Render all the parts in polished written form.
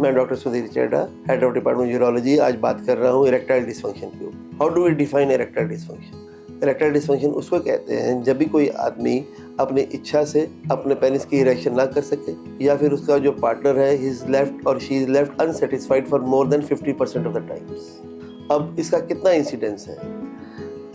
मैं doctor Sudhir Cheda, head of department urology. आज बात कर रहा हूँ इरेक्टाइल डिस्फंक्शन के ऊपर। How do we define erectile dysfunction? Erectile dysfunction उसको कहते हैं जब भी कोई आदमी अपनी इच्छा से अपने पेनिस की इरेक्शन ना कर सके, या फिर उसका जो पार्टनर है ही इज लेफ्ट और she is left unsatisfied for more than 50% of the times. अब इसका कितना इंसिडेंस है?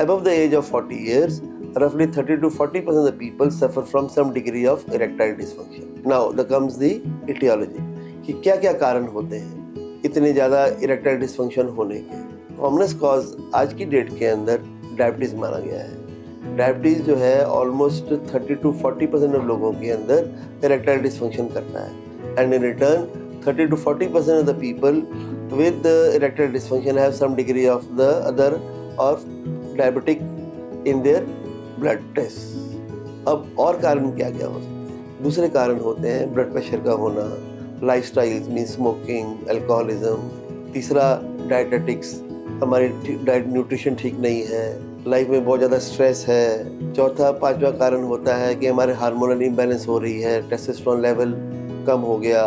Above the age of 40 years, roughly 30 to 40% of the people suffer from some degree of erectile dysfunction. Now, there comes the etiology कि क्या क्या कारण होते हैं इतने ज़्यादा इरेक्टाइल डिस्फंक्शन होने के। कॉमनेस कॉज आज की डेट के अंदर डायबिटीज़ माना गया है। डायबिटीज़ जो है ऑलमोस्ट 30 to 40% ऑफ लोगों के अंदर इरेक्टाइल डिस्फंक्शन करता है, and in return 30 to 40% of the people with erectile dysfunction have some degree of the other of diabetic in their blood test. अब और कारण क्या क्या हो सकते हैं? दूसरे कारण होते हैं ब्लड प्रेशर का होना, लाइफस्टाइल्स मीन स्मोकिंग, अल्कोहलिज्म। तीसरा डायटेटिक्स, हमारी डाइट न्यूट्रिशन ठीक नहीं है, लाइफ में बहुत ज़्यादा स्ट्रेस है। चौथा पांचवा कारण होता है कि हमारे हार्मोनल इम्बैलेंस हो रही है, टेस्टोस्टेरोन लेवल कम हो गया,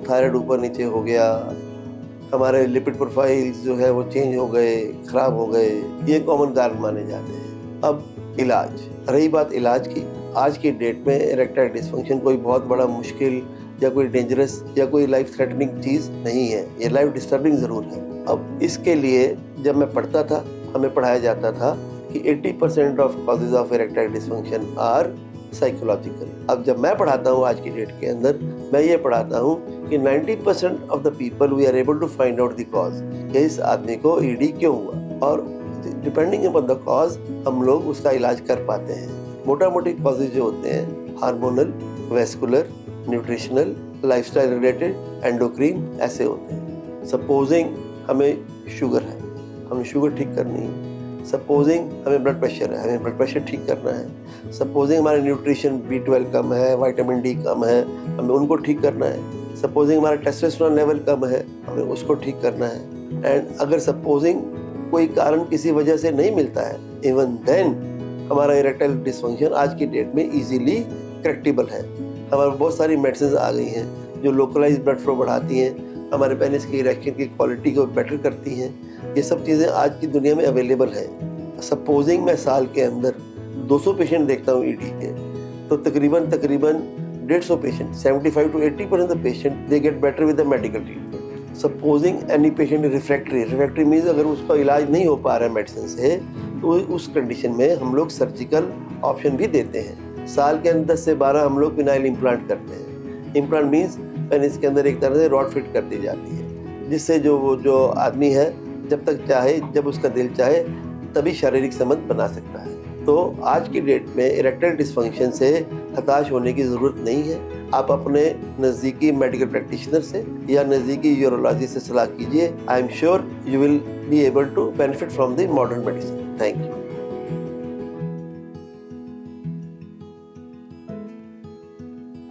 थायराइड ऊपर नीचे हो गया, हमारे लिपिड प्रोफाइल्स जो है वो चेंज हो गए, खराब हो गए। ये कॉमन कारण माने जाते हैं। अब इलाज, रही बात इलाज की, आज की डेट में इरेक्टाइल डिस्फंक्शन कोई बहुत बड़ा मुश्किल या कोई डेंजरस या कोई लाइफ थ्रेटनिंग चीज़ नहीं है, ये लाइफ डिस्टर्बिंग ज़रूर है। अब इसके लिए जब मैं पढ़ता था, हमें पढ़ाया जाता था कि 80% of causes of erectile dysfunction are psychological. अब जब मैं पढ़ाता हूँ आज की डेट के अंदर, मैं ये पढ़ाता हूँ कि 90% of the people we are able to find out the cause कि इस आदमी को ईडी क्यों हुआ, और डिपेंडिंग अपॉन द कॉज हम लोग उसका इलाज कर पाते हैं। मोटा मोटी कॉजेज जो होते हैं hormonal, vascular, nutritional, lifestyle related, endocrine, ऐसे होते हैं। सपोजिंग हमें शुगर है, हमें शुगर ठीक करनी है। सपोजिंग हमें ब्लड प्रेशर है, हमें ब्लड प्रेशर ठीक करना है। सपोजिंग हमारे न्यूट्रिशन B12 कम है, विटामिन D कम है, हमें उनको ठीक करना है। सपोजिंग हमारा टेस्टोस्टेरोन लेवल कम है, हमें उसको ठीक करना है। एंड अगर सपोजिंग कोई कारण किसी वजह से नहीं मिलता है, इवन देन हमारा इरेक्टाइल डिस्फंक्शन आज की डेट में इजीली करेक्टेबल है। हमारे बहुत सारी मेडिसिन आ गई हैं जो लोकलाइज ब्लड फ्लो बढ़ाती हैं, हमारे पेनिस की इरेक्शन की क्वालिटी को बेटर करती हैं। ये सब चीज़ें आज की दुनिया में अवेलेबल हैं। सपोजिंग मैं साल के अंदर 200 पेशेंट देखता हूँ ईडी के, तो तकरीबन 150 patient, 75 to 80% of patient they get better with the medical treatment. Supposing any patient refractory means अगर उसका इलाज नहीं हो पा रहा है मेडिसिन से, तो उस कंडीशन में हम लोग सर्जिकल ऑप्शन भी देते हैं। साल के अंदर 10 से 12 हम लोग पिनाइल इम्प्लांट करते हैं। इम्प्लांट मीन्स पेनिस के अंदर एक तरह से रॉड फिट कर दी जाती है, जिससे जो आदमी है जब तक चाहे, जब उसका दिल चाहे, तभी शारीरिक संबंध बना सकता है। तो आज की डेट में इरेक्टाइल डिस्फंक्शन से हताश होने की ज़रूरत नहीं है। आप अपने नज़दीकी मेडिकल प्रैक्टिशनर से या नज़दीकी यूरोलॉजी से सलाह कीजिए। I am sure you will be able to benefit from the modern medicine. Thank you.